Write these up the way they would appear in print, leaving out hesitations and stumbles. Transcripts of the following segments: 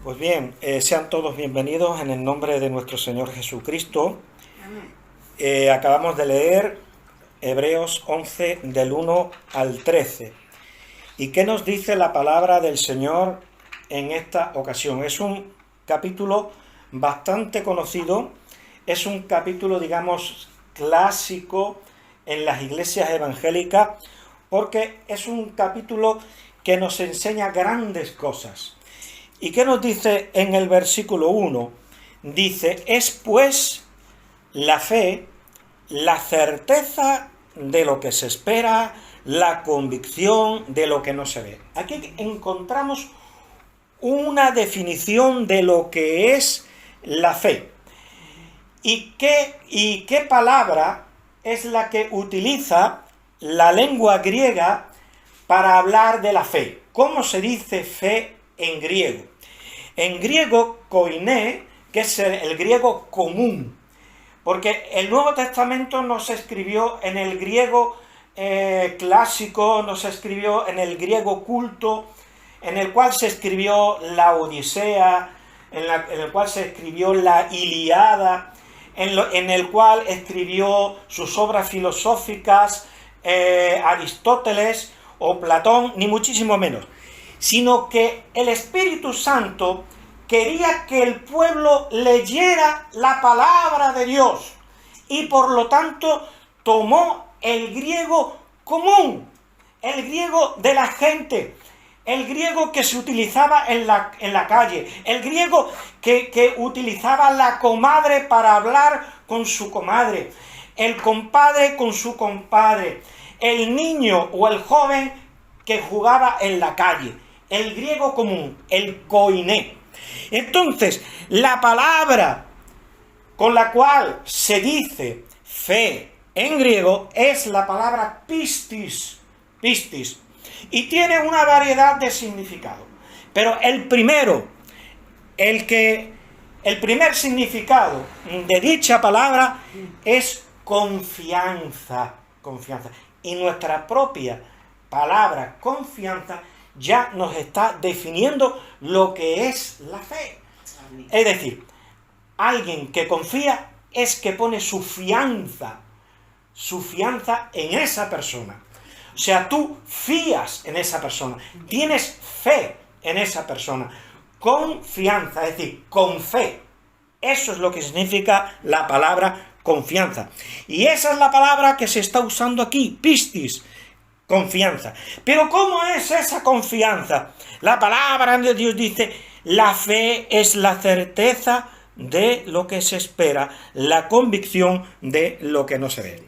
Pues bien, sean todos bienvenidos en el nombre de nuestro Señor Jesucristo. Acabamos de leer Hebreos 11 del 1 al 13. ¿Y qué nos dice la palabra del Señor en esta ocasión? Es un capítulo bastante conocido, es un capítulo, digamos, clásico en las iglesias evangélicas, porque es un capítulo que nos enseña grandes cosas. ¿Y qué nos dice en el versículo 1? Dice, es pues la fe, la certeza de lo que se espera, la convicción de lo que no se ve. Aquí encontramos una definición de lo que es la fe. ¿Y qué palabra es la que utiliza la lengua griega para hablar de la fe? ¿Cómo se dice fe en griego? En griego, koiné, que es el griego común, porque el Nuevo Testamento no se escribió en el griego clásico, no se escribió en el griego culto, en el cual se escribió la Odisea, en el cual se escribió la Ilíada, en el cual escribió sus obras filosóficas Aristóteles o Platón, ni muchísimo menos, sino que el Espíritu Santo quería que el pueblo leyera la palabra de Dios y por lo tanto tomó el griego común, el griego de la gente, el griego que se utilizaba en la calle, el griego que utilizaba la comadre para hablar con su comadre, el compadre con su compadre, el niño o el joven que jugaba en la calle, el griego común, el koiné. Entonces, la palabra con la cual se dice fe en griego es la palabra pistis, y tiene una variedad de significado. Pero el primer significado de dicha palabra es confianza. Y nuestra propia palabra confianza ya nos está definiendo lo que es la fe. Es decir, alguien que confía es que pone su fianza en esa persona. O sea, tú fías en esa persona, tienes fe en esa persona, confianza, es decir, con fe. Eso es lo que significa la palabra confianza. Y esa es la palabra que se está usando aquí, pistis, confianza. Pero ¿cómo es esa confianza? La palabra de Dios dice, la fe es la certeza de lo que se espera, la convicción de lo que no se ve.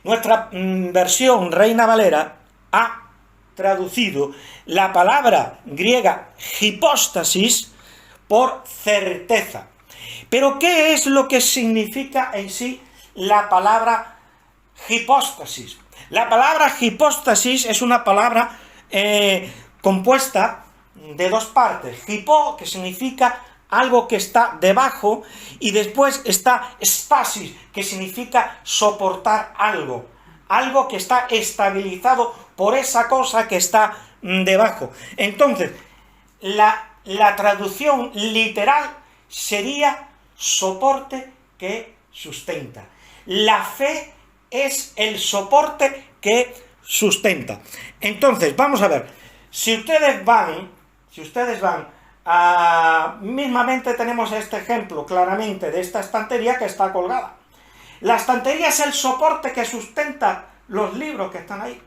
Nuestra versión Reina Valera ha traducido la palabra griega hipóstasis por certeza. Pero ¿qué es lo que significa en sí la palabra hipóstasis? La palabra hipóstasis es una palabra compuesta de dos partes. Hipo, que significa algo que está debajo, y después está stasis, que significa soportar algo que está estabilizado por esa cosa que está debajo. Entonces, la traducción literal sería soporte que sustenta. La fe es el soporte que sustenta. Entonces, vamos a ver, si ustedes van mismamente tenemos este ejemplo claramente de esta estantería que está colgada. La estantería es el soporte que sustenta los libros que están ahí.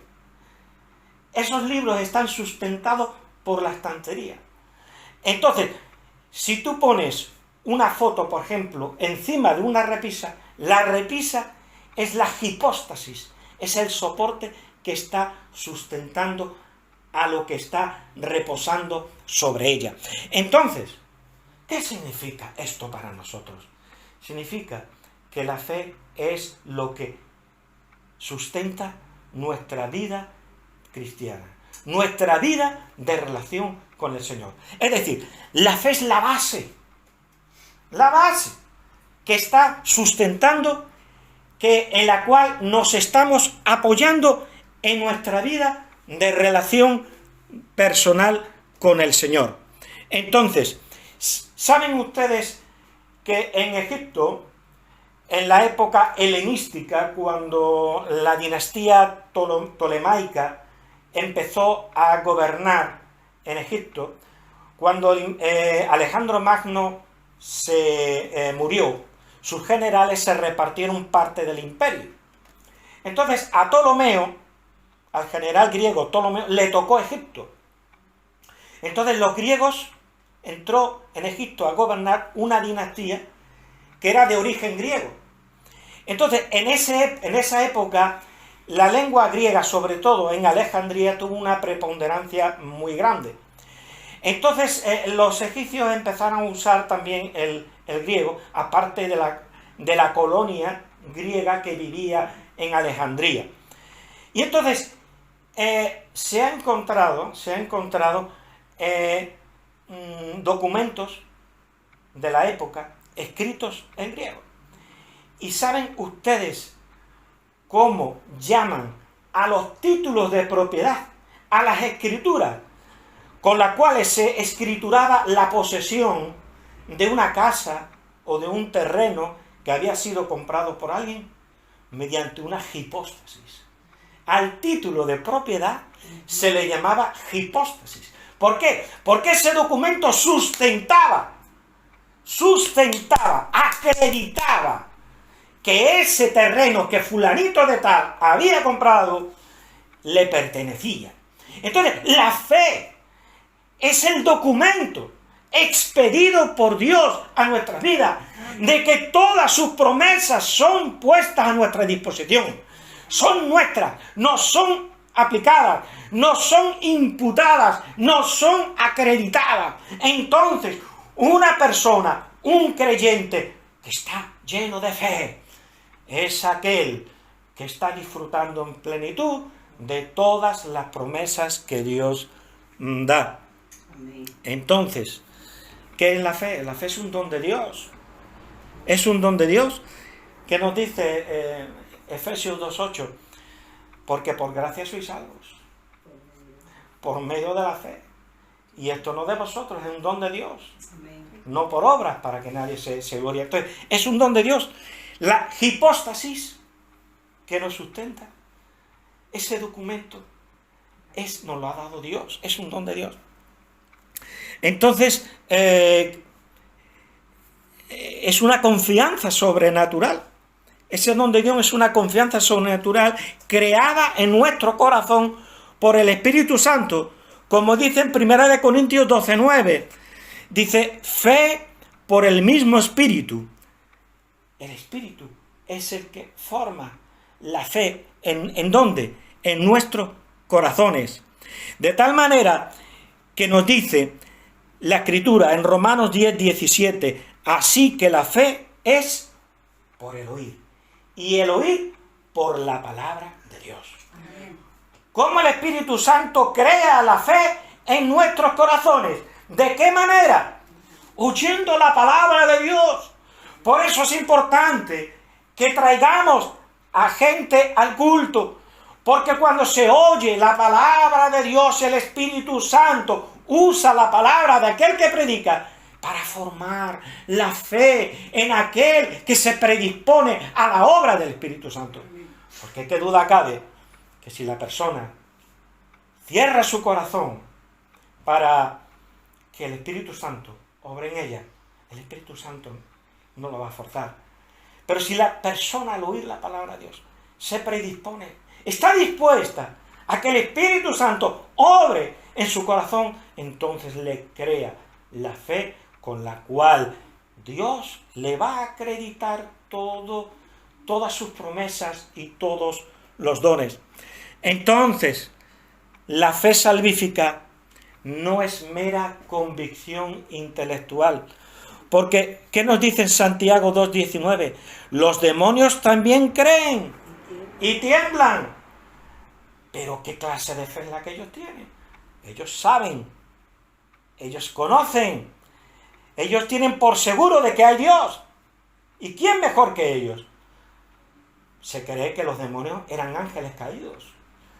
Esos libros están sustentados por la estantería. Entonces, si tú pones una foto, por ejemplo, encima de una repisa, la repisa es la hipóstasis, es el soporte que está sustentando a lo que está reposando sobre ella. Entonces, ¿qué significa esto para nosotros? Significa que la fe es lo que sustenta nuestra vida cristiana, nuestra vida de relación con el Señor. Es decir, la fe es la base que está sustentando, en la cual nos estamos apoyando en nuestra vida de relación personal con el Señor. Entonces, ¿saben ustedes que en Egipto, en la época helenística, cuando la dinastía tolemaica empezó a gobernar en Egipto, cuando Alejandro Magno se murió, sus generales se repartieron parte del imperio. Entonces a Ptolomeo, al general griego Ptolomeo, le tocó Egipto. Entonces los griegos entró en Egipto a gobernar una dinastía que era de origen griego. Entonces en esa época la lengua griega, sobre todo en Alejandría, tuvo una preponderancia muy grande. Entonces los egipcios empezaron a usar también el griego, aparte de la colonia griega que vivía en Alejandría. Y entonces se han encontrado documentos de la época escritos en griego. ¿Y saben ustedes cómo llaman a los títulos de propiedad, a las escrituras con las cuales se escrituraba la posesión de una casa o de un terreno que había sido comprado por alguien? Mediante una hipóstasis. Al título de propiedad se le llamaba hipóstasis. ¿Por qué? Porque ese documento sustentaba, acreditaba que ese terreno que fulanito de tal había comprado le pertenecía. Entonces, la fe es el documento expedido por Dios a nuestras vidas, de que todas sus promesas son puestas a nuestra disposición, son nuestras, nos son aplicadas, nos son imputadas, nos son acreditadas. Entonces, una persona, un creyente que está lleno de fe, es aquel que está disfrutando en plenitud de todas las promesas que Dios da. Entonces, ¿qué es la fe? La fe es un don de Dios. Es un don de Dios. ¿Qué nos dice Efesios 2:8? Porque por gracia sois salvos, por medio de la fe. Y esto no de vosotros, es un don de Dios. No por obras, para que nadie se glorie. Entonces, es un don de Dios. La hipóstasis que nos sustenta, ese documento, nos lo ha dado Dios, es un don de Dios. Entonces, es una confianza sobrenatural. Ese don de Dios es una confianza sobrenatural creada en nuestro corazón por el Espíritu Santo, como dice en 1 Corintios 12:9. Dice, fe por el mismo Espíritu. El Espíritu es el que forma la fe. ¿En dónde? En nuestros corazones. De tal manera que nos dice la Escritura en Romanos 10:17, así que la fe es por el oír, y el oír por la palabra de Dios. ¿Cómo el Espíritu Santo crea la fe en nuestros corazones? ¿De qué manera? Oyendo la palabra de Dios. Por eso es importante que traigamos a gente al culto, porque cuando se oye la palabra de Dios, el Espíritu Santo usa la palabra de aquel que predica para formar la fe en aquel que se predispone a la obra del Espíritu Santo. Porque qué duda cabe que si la persona cierra su corazón para que el Espíritu Santo obre en ella, el Espíritu Santo no lo va a forzar. Pero si la persona al oír la palabra de Dios se predispone, está dispuesta a que el Espíritu Santo obre en su corazón, entonces le crea la fe con la cual Dios le va a acreditar todas sus promesas y todos los dones. Entonces, la fe salvífica no es mera convicción intelectual. Porque, ¿qué nos dice en Santiago 2:19? Los demonios también creen y tiemblan. Pero ¿qué clase de fe es la que ellos tienen? Ellos saben, ellos conocen, ellos tienen por seguro de que hay Dios. ¿Y quién mejor que ellos? Se cree que los demonios eran ángeles caídos.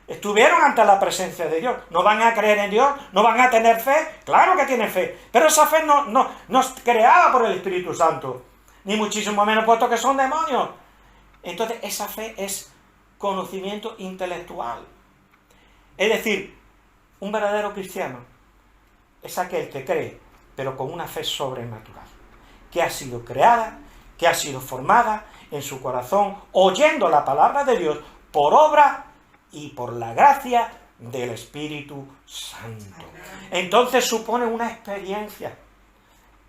Estuvieron ante la presencia de Dios. ¿No van a creer en Dios? ¿No van a tener fe? Claro que tienen fe. Pero esa fe no es creada por el Espíritu Santo. Ni muchísimo menos puesto que son demonios. Entonces esa fe es conocimiento intelectual. Es decir, un verdadero cristiano es aquel que cree, pero con una fe sobrenatural, que ha sido creada, que ha sido formada en su corazón, oyendo la palabra de Dios por obra y por la gracia del Espíritu Santo. Entonces supone una experiencia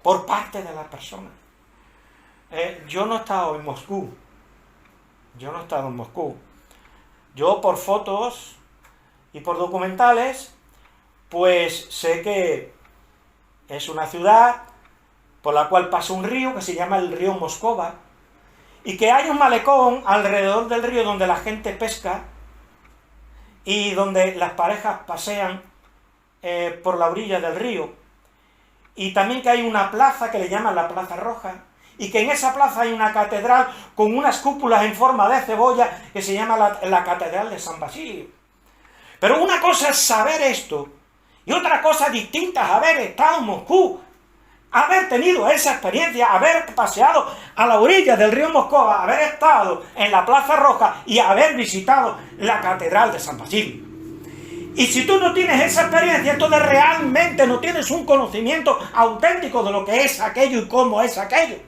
por parte de la persona. Yo no he estado en Moscú. Yo por fotos y por documentales, pues sé que es una ciudad por la cual pasa un río que se llama el río Moscova, y que hay un malecón alrededor del río donde la gente pesca y donde las parejas pasean por la orilla del río, y también que hay una plaza que le llaman la Plaza Roja, y que en esa plaza hay una catedral con unas cúpulas en forma de cebolla que se llama la Catedral de San Basilio. Pero una cosa es saber esto, y otra cosa distinta es haber estado en Moscú, haber tenido esa experiencia, haber paseado a la orilla del río Moscova, haber estado en la Plaza Roja y haber visitado la Catedral de San Basilio. Y si tú no tienes esa experiencia, entonces realmente no tienes un conocimiento auténtico de lo que es aquello y cómo es aquello.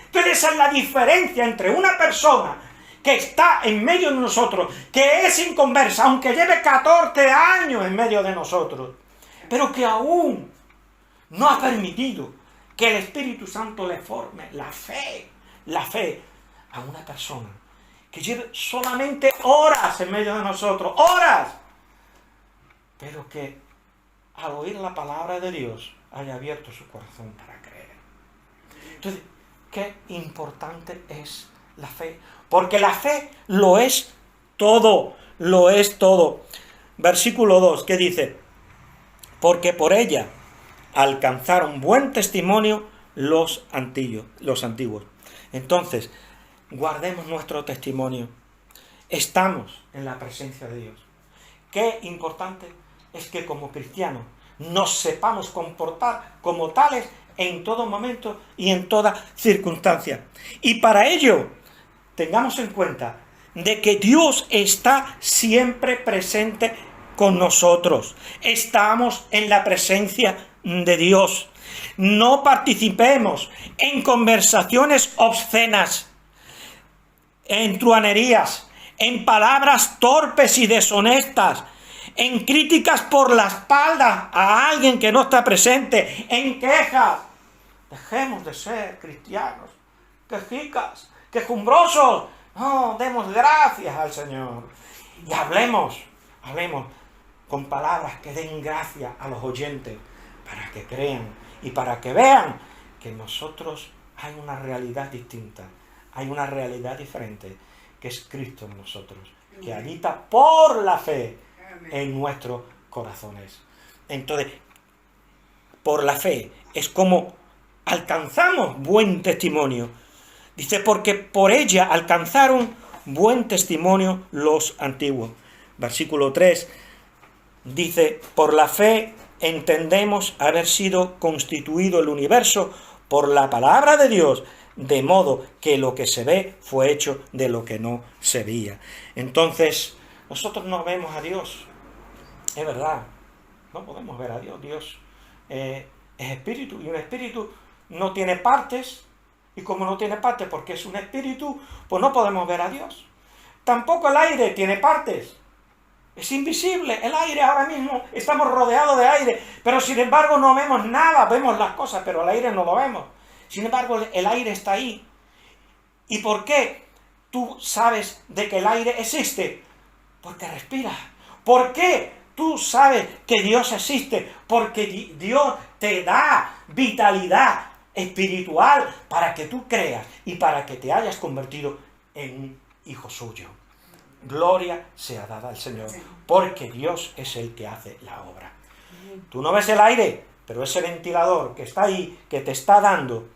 Entonces esa es la diferencia entre una persona que está en medio de nosotros, que es inconversa, aunque lleve 14 años en medio de nosotros, pero que aún no ha permitido que el Espíritu Santo le forme la fe a una persona que lleve solamente horas en medio de nosotros, horas, pero que al oír la palabra de Dios haya abierto su corazón para creer. Entonces, qué importante es la fe, porque la fe lo es todo, Versículo 2, ¿qué dice? Porque por ella alcanzaron buen testimonio los antiguos. Entonces, guardemos nuestro testimonio. Estamos en la presencia de Dios. Qué importante es que como cristianos nos sepamos comportar como tales en todo momento y en toda circunstancia. Y para ello, tengamos en cuenta de que Dios está siempre presente con nosotros. Estamos en la presencia de Dios. No participemos en conversaciones obscenas, en truhanerías, en palabras torpes y deshonestas, en críticas por la espalda a alguien que no está presente, en quejas. Dejemos de ser cristianos, quejicas, quejumbrosos. No, demos gracias al Señor. Y hablemos con palabras que den gracia a los oyentes, para que crean y para que vean que en nosotros hay una realidad distinta, hay una realidad diferente, que es Cristo en nosotros, que habita por la fe en nuestros corazones. Entonces, por la fe es como alcanzamos buen testimonio. Dice, porque por ella alcanzaron buen testimonio los antiguos. Versículo 3 dice, por la fe entendemos haber sido constituido el universo por la palabra de Dios, de modo que lo que se ve fue hecho de lo que no se veía. Entonces, nosotros no vemos a Dios, es verdad, no podemos ver a Dios. Dios es espíritu, y un espíritu no tiene partes, y como no tiene partes porque es un espíritu, pues no podemos ver a Dios. Tampoco el aire tiene partes, es invisible. El aire, ahora mismo estamos rodeados de aire, pero sin embargo no vemos nada, vemos las cosas, pero el aire no lo vemos. Sin embargo, el aire está ahí. ¿Y por qué tú sabes de que el aire existe? Porque respiras. ¿Por qué tú sabes que Dios existe? Porque Dios te da vitalidad espiritual para que tú creas y para que te hayas convertido en un hijo suyo. Gloria sea dada al Señor, porque Dios es el que hace la obra. Tú no ves el aire, pero ese ventilador que está ahí, que te está dando,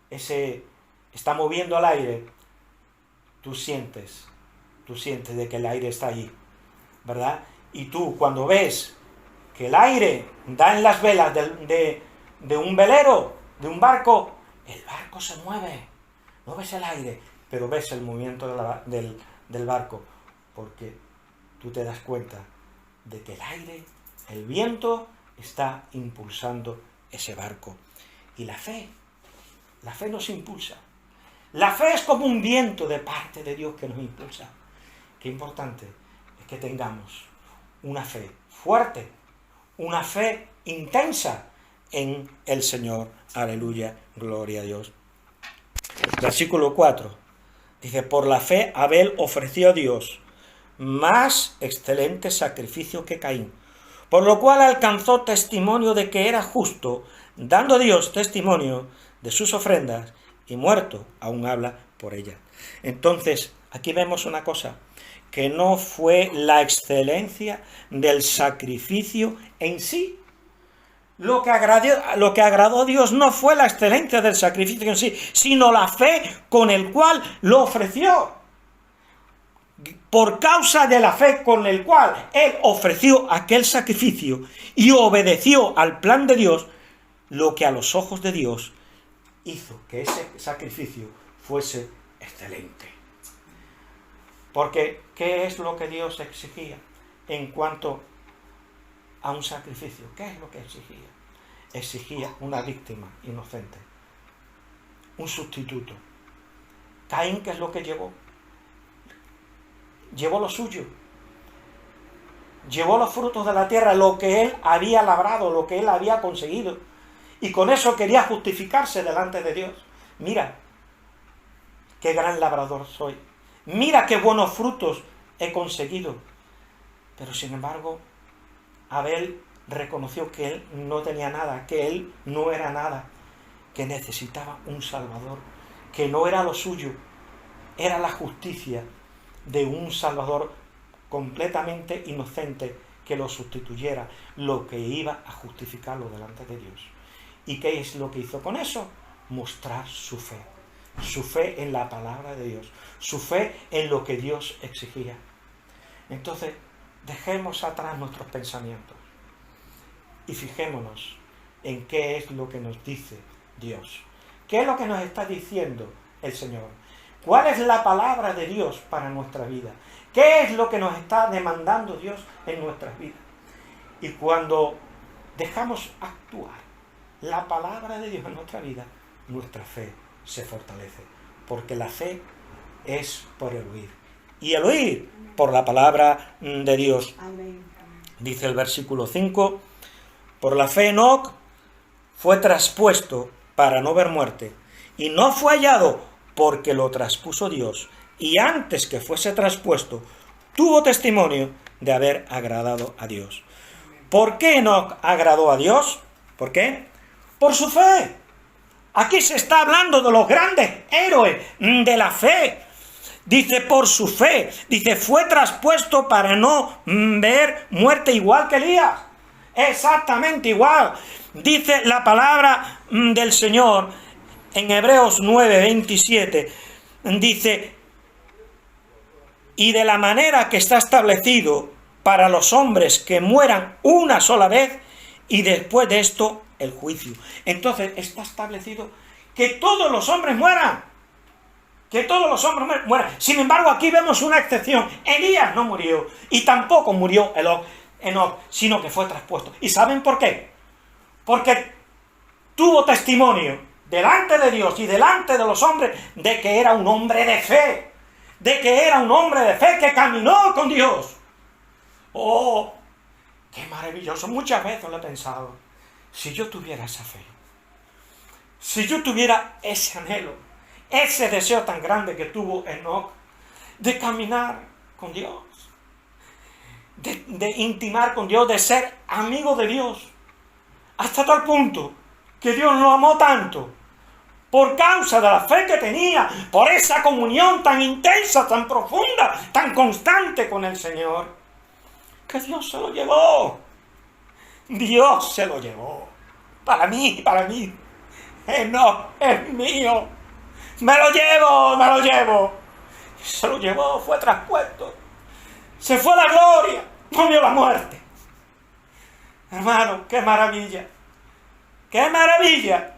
está moviendo el aire, tú sientes de que el aire está ahí. ¿verdad? Y tú cuando ves que el aire da en las velas de un velero, de un barco, el barco se mueve. No ves el aire, pero ves el movimiento del barco, porque tú te das cuenta de que el aire, el viento, está impulsando ese barco. Y la fe nos impulsa. La fe es como un viento de parte de Dios que nos impulsa. Qué importante es que tengamos una fe fuerte, una fe intensa en el Señor. Aleluya, gloria a Dios. Versículo 4. Dice, por la fe Abel ofreció a Dios más excelente sacrificio que Caín, por lo cual alcanzó testimonio de que era justo, dando a Dios testimonio de sus ofrendas, y muerto aún habla por ellas. Entonces, aquí vemos una cosa, que no fue la excelencia del sacrificio en sí. Lo que agradó a Dios no fue la excelencia del sacrificio en sí, sino la fe con el cual lo ofreció. Por causa de la fe con el cual él ofreció aquel sacrificio y obedeció al plan de Dios, lo que a los ojos de Dios hizo que ese sacrificio fuese excelente. Porque, ¿qué es lo que Dios exigía en cuanto a un sacrificio? ¿Qué es lo que exigía? Exigía una víctima inocente, un sustituto. Caín, ¿qué es lo que llevó? Llevó lo suyo, llevó los frutos de la tierra, lo que él había labrado, lo que él había conseguido, y con eso quería justificarse delante de Dios. Mira qué gran labrador soy, mira qué buenos frutos he conseguido. Pero sin embargo, Abel reconoció que él no tenía nada, que él no era nada, que necesitaba un Salvador, que no era lo suyo, era la justicia de un Salvador completamente inocente que lo sustituyera, lo que iba a justificarlo delante de Dios. ¿Y qué es lo que hizo con eso? Mostrar su fe en la palabra de Dios, su fe en lo que Dios exigía. Entonces, dejemos atrás nuestros pensamientos y fijémonos en qué es lo que nos dice Dios. ¿Qué es lo que nos está diciendo el Señor? ¿Cuál es la palabra de Dios para nuestra vida? ¿Qué es lo que nos está demandando Dios en nuestras vidas? Y cuando dejamos actuar la palabra de Dios en nuestra vida, nuestra fe se fortalece. Porque la fe es por el oír. Y el oír por la palabra de Dios. Dice el versículo 5, por la fe Enoc fue traspuesto para no ver muerte, y no fue hallado porque lo traspuso Dios, y antes que fuese traspuesto, tuvo testimonio de haber agradado a Dios. ¿Por qué Enoc agradó a Dios? ¿Por qué? Por su fe. Aquí se está hablando de los grandes héroes de la fe. Dice, por su fe. Dice, fue traspuesto para no ver muerte, igual que Elías. Exactamente igual. Dice la palabra del Señor en Hebreos 9:27, dice, y de la manera que está establecido para los hombres que mueran una sola vez, y después de esto el juicio. Entonces está establecido que todos los hombres mueran, que todos los hombres mueran. Sin embargo, aquí vemos una excepción. Elías no murió, y tampoco murió Enoc, sino que fue traspuesto. ¿Y saben por qué? Porque tuvo testimonio delante de Dios y delante de los hombres de que era un hombre de fe, de que era un hombre de fe que caminó con Dios. ¡Oh, qué maravilloso! Muchas veces lo he pensado. Si yo tuviera esa fe, si yo tuviera ese anhelo, ese deseo tan grande que tuvo Enoc de caminar con Dios, de intimar con Dios, de ser amigo de Dios, hasta tal punto que Dios lo amó tanto, por causa de la fe que tenía, por esa comunión tan intensa, tan profunda, tan constante con el Señor, que Dios se lo llevó. Dios se lo llevó. Para mí. No, es mío. Me lo llevo. Se lo llevó, fue traspuesto. Se fue a la gloria. no vio la muerte. Hermano, qué maravilla. ¡Qué maravilla!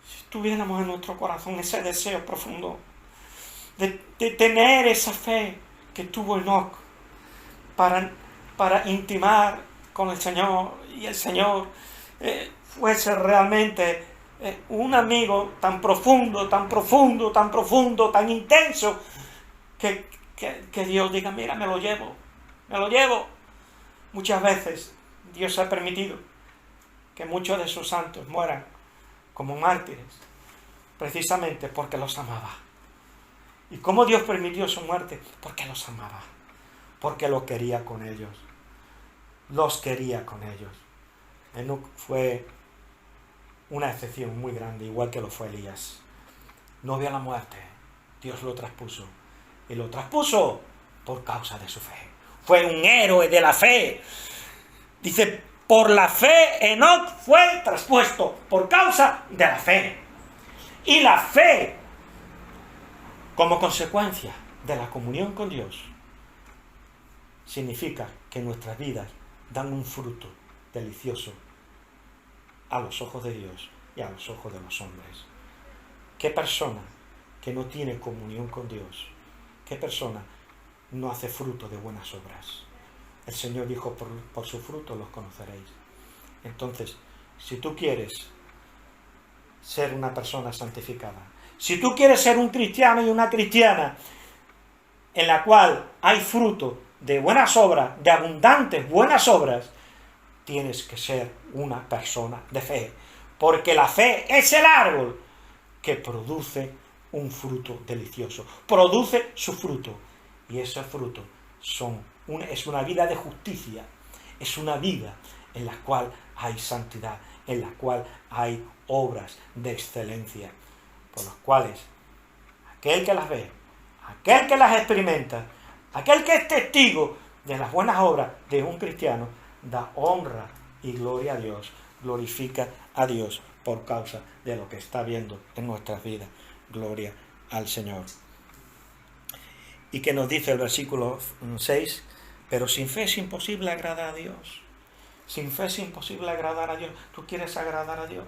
Si tuviéramos en nuestro corazón ese deseo profundo de tener esa fe que tuvo Enoc para intimar con el Señor, y el Señor fuese realmente un amigo tan profundo, tan profundo, tan profundo, tan intenso, que Dios diga, mira, me lo llevo. Muchas veces Dios ha permitido que muchos de sus santos mueran como mártires, precisamente porque los amaba. ¿Y cómo Dios permitió su muerte? Porque los amaba, porque los quería con ellos. Enoc fue una excepción muy grande, igual que lo fue Elías. No vio la muerte, Dios lo traspuso, y lo traspuso por causa de su fe. Fue un héroe de la fe. Dice, por la fe Enoc fue traspuesto, por causa de la fe. Y la fe, como consecuencia de la comunión con Dios, significa que nuestras vidas dan un fruto delicioso a los ojos de Dios y a los ojos de los hombres. ¿Qué persona que no tiene comunión con Dios? ¿Qué persona no hace fruto de buenas obras? El Señor dijo, por su fruto los conoceréis. Entonces, si tú quieres ser una persona santificada, si tú quieres ser un cristiano y una cristiana en la cual hay fruto de buenas obras, de abundantes buenas obras, tienes que ser una persona de fe, porque la fe es el árbol que produce un fruto delicioso, produce su fruto, y ese fruto es una vida de justicia, es una vida en la cual hay santidad, en la cual hay obras de excelencia, por las cuales aquel que las ve, aquel que las experimenta, aquel que es testigo de las buenas obras de un cristiano, da honra y gloria a Dios, glorifica a Dios por causa de lo que está viendo en nuestras vidas. Gloria al Señor. Y que nos dice el versículo 6, pero sin fe es imposible agradar a Dios. Sin fe es imposible agradar a Dios. ¿Tú quieres agradar a Dios?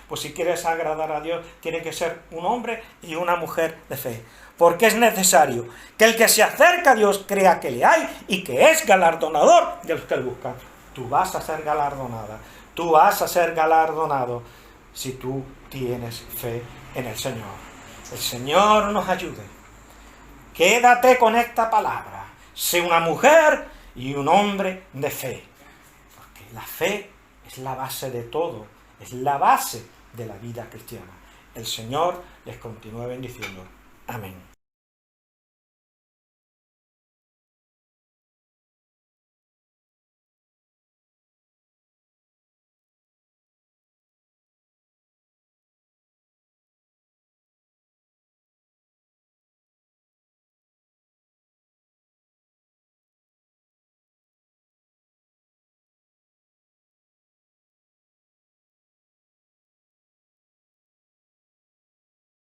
Pues si quieres agradar a Dios, tiene que ser un hombre y una mujer de fe. Porque es necesario que el que se acerca a Dios crea que le hay y que es galardonador de los que le buscan. Tú vas a ser galardonada, tú vas a ser galardonado si tú tienes fe en el Señor. El Señor nos ayude. Quédate con esta palabra. Sé una mujer y un hombre de fe. Porque la fe es la base de todo, es la base de la vida cristiana. El Señor les continúe bendiciendo. Amén.